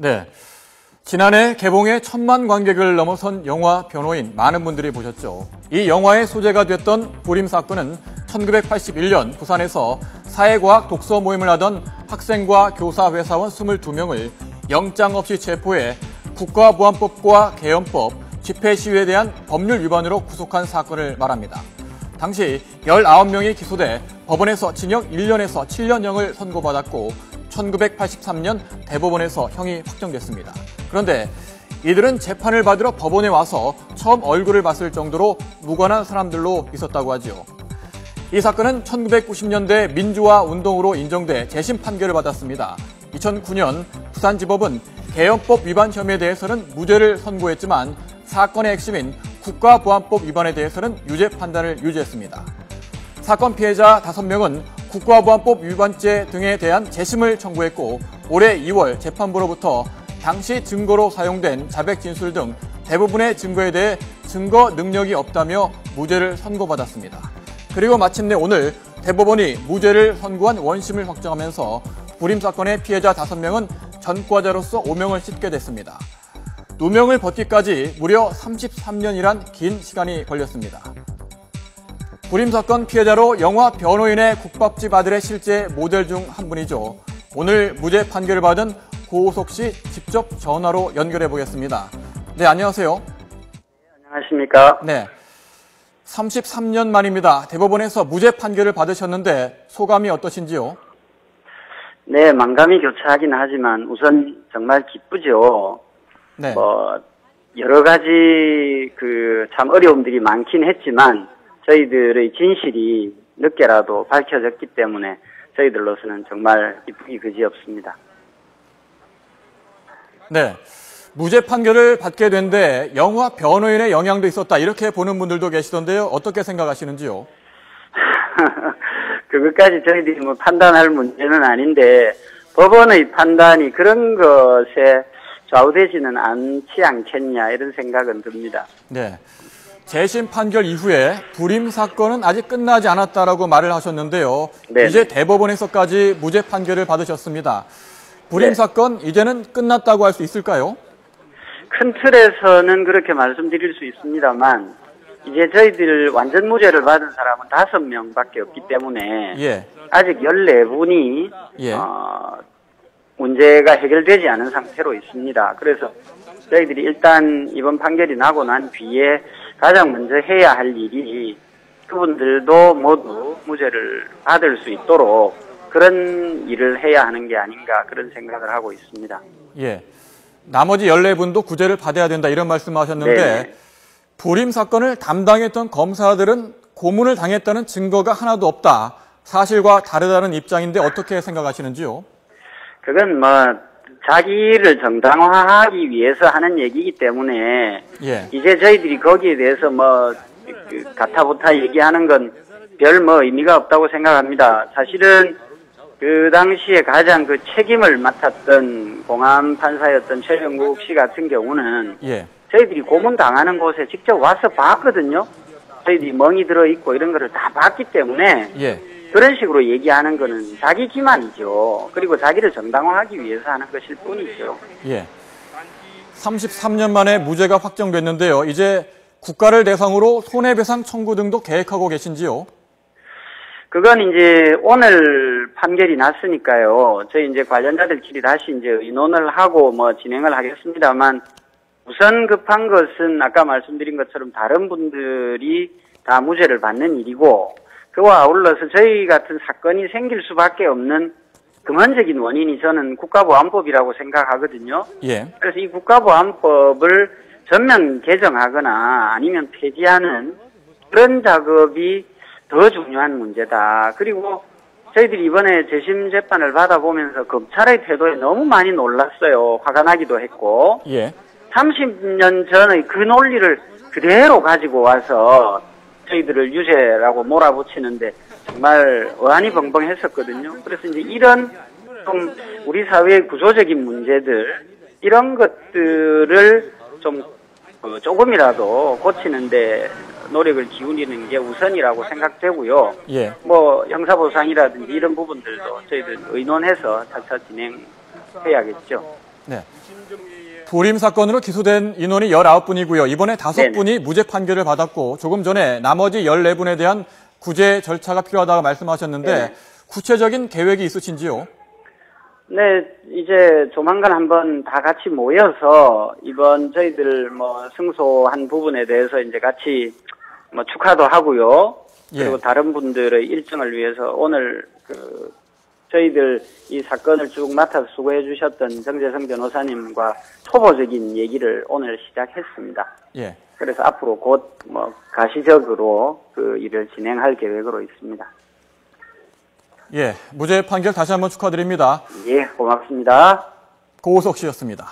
네. 지난해 개봉에 1000만 관객을 넘어선 영화 변호인 많은 분들이 보셨죠. 이 영화의 소재가 됐던 불임 사건은 1981년 부산에서 사회과학 독서 모임을 하던 학생과 교사 회사원 22명을 영장 없이 체포해 국가보안법과 개헌법, 집회 시위에 대한 법률 위반으로 구속한 사건을 말합니다. 당시 19명이 기소돼 법원에서 징역 1년에서 7년형을 선고받았고 1983년 대법원에서 형이 확정됐습니다. 그런데 이들은 재판을 받으러 법원에 와서 처음 얼굴을 봤을 정도로 무관한 사람들로 있었다고 하죠. 이 사건은 1990년대 민주화 운동으로 인정돼 재심 판결을 받았습니다. 2009년 부산지법은 개헌법 위반 혐의에 대해서는 무죄를 선고했지만 사건의 핵심인 국가보안법 위반에 대해서는 유죄 판단을 유지했습니다. 사건 피해자 5명은 국가보안법 위반죄 등에 대한 재심을 청구했고 올해 2월 재판부로부터 당시 증거로 사용된 자백 진술 등 대부분의 증거에 대해 증거 능력이 없다며 무죄를 선고받았습니다. 그리고 마침내 오늘 대법원이 무죄를 선고한 원심을 확정하면서 불임 사건의 피해자 5명은 전과자로서 오명을 씻게 됐습니다. 누명을 벗기까지 무려 33년이란 긴 시간이 걸렸습니다. 불임 사건 피해자로 영화 변호인의 국밥집 아들의 실제 모델 중 한 분이죠. 오늘 무죄 판결을 받은 고우석 씨 직접 전화로 연결해 보겠습니다. 네, 안녕하세요. 안녕하십니까? 네. 33년 만입니다. 대법원에서 무죄 판결을 받으셨는데 소감이 어떠신지요? 네, 만감이 교차하긴 하지만 우선 정말 기쁘죠. 네. 여러 가지 참 어려움들이 많긴 했지만 저희들의 진실이 늦게라도 밝혀졌기 때문에 저희들로서는 정말 기쁘기 그지없습니다. 네. 무죄 판결을 받게 된 데 영화 변호인의 영향도 있었다 이렇게 보는 분들도 계시던데요. 어떻게 생각하시는지요? 그것까지 저희들이 판단할 문제는 아닌데 법원의 판단이 그런 것에 좌우되지는 않지 않겠냐 이런 생각은 듭니다. 네. 재심 판결 이후에 불임 사건은 아직 끝나지 않았다라고 말을 하셨는데요. 네. 이제 대법원에서까지 무죄 판결을 받으셨습니다. 불임 네. 사건 이제는 끝났다고 할 수 있을까요? 큰 틀에서는 그렇게 말씀드릴 수 있습니다만 이제 저희들 완전 무죄를 받은 사람은 5명밖에 없기 때문에 예. 아직 14분이 예. 문제가 해결되지 않은 상태로 있습니다. 그래서 저희들이 일단 이번 판결이 나고 난 뒤에 가장 먼저 해야 할 일이 그분들도 모두 무죄를 받을 수 있도록 그런 일을 해야 하는 게 아닌가 그런 생각을 하고 있습니다. 예. 나머지 14분도 구제를 받아야 된다 이런 말씀하셨는데 네. 불임 사건을 담당했던 검사들은 고문을 당했다는 증거가 하나도 없다. 사실과 다르다는 입장인데 어떻게 생각하시는지요? 그건 자기를 정당화하기 위해서 하는 얘기이기 때문에 예. 이제 저희들이 거기에 대해서 가타부타 얘기하는 건 별 의미가 없다고 생각합니다. 사실은 그 당시에 가장 책임을 맡았던 공안 판사였던 최병국 씨 같은 경우는 예. 저희들이 고문 당하는 곳에 직접 와서 봤거든요. 저희들이 멍이 들어있고 이런 거를 다 봤기 때문에 예. 그런 식으로 얘기하는 거는 자기 기만이죠. 그리고 자기를 정당화하기 위해서 하는 것일 뿐이죠. 예. 33년 만에 무죄가 확정됐는데요. 이제 국가를 대상으로 손해배상 청구 등도 계획하고 계신지요? 그건 이제 오늘 판결이 났으니까요. 저희 이제 관련자들끼리 다시 이제 의논을 하고 진행을 하겠습니다만 우선 급한 것은 아까 말씀드린 것처럼 다른 분들이 다 무죄를 받는 일이고 그와 아울러서 저희 같은 사건이 생길 수밖에 없는 근원적인 원인이 저는 국가보안법이라고 생각하거든요. 예. 그래서 이 국가보안법을 전면 개정하거나 아니면 폐지하는 그런 작업이 더 중요한 문제다. 그리고 저희들이 이번에 재심 재판을 받아보면서 검찰의 태도에 너무 많이 놀랐어요. 화가 나기도 했고. 예. 30년 전의 그 논리를 그대로 가지고 와서 저희들을 유죄라고 몰아붙이는데 정말 어안이 벙벙했었거든요. 그래서 이제 이런 좀 우리 사회의 구조적인 문제들 이런 것들을 좀 조금이라도 고치는데 노력을 기울이는 게 우선이라고 생각되고요. 예. 형사보상이라든지 이런 부분들도 저희들 의논해서 차차 진행해야겠죠. 네. 불임 사건으로 기소된 인원이 19분이고요. 이번에 5분이 무죄 판결을 받았고 조금 전에 나머지 14분에 대한 구제 절차가 필요하다고 말씀하셨는데 네. 구체적인 계획이 있으신지요? 네, 이제 조만간 한번 다 같이 모여서 이번 저희들 승소한 부분에 대해서 이제 같이 축하도 하고요. 그리고 예. 다른 분들의 일정을 위해서 오늘 저희들 이 사건을 쭉 맡아서 수고해 주셨던 정재성 변호사님과 초보적인 얘기를 오늘 시작했습니다. 예. 그래서 앞으로 곧 가시적으로 그 일을 진행할 계획으로 있습니다. 예. 무죄 판결 다시 한번 축하드립니다. 예, 고맙습니다. 고우석 씨였습니다.